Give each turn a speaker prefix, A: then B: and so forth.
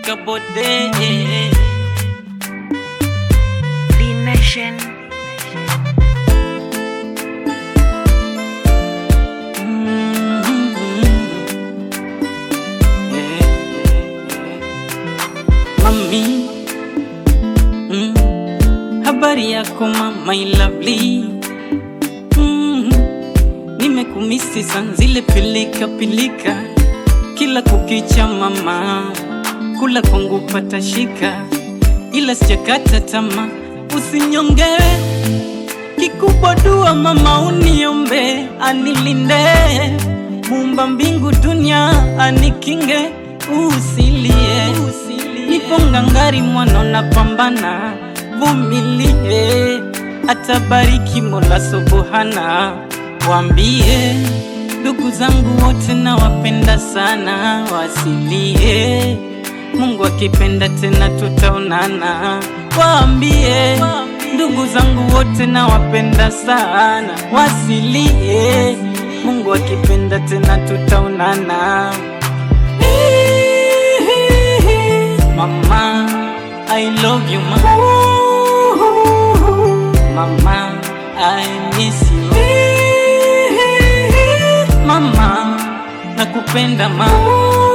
A: Kabode
B: D-Nation.
A: Mami, habari yako mama, my lovely. Nimekumisi sana zile pilika pilika, kila kukicha mama, kula kwangu pata shika, ila sijakata tamaa, usinyonge. Kikubwa dua mama, uniombe anilinde, Muumba mbingu dunia anikinge, usilie. Nipo ngangari mwana napambana, vumilie, atabariki Mola Subhana. Waambie ndugu zangu wote na wapenda sana, wasilie, Mungu akipenda tena tutaonana. Waambie ndugu zangu wote na wapenda sana, wasilie, Mungu akipenda tena tutaonana. Mama, I love you mama. Mama, I miss you. Mama, nakupenda mama.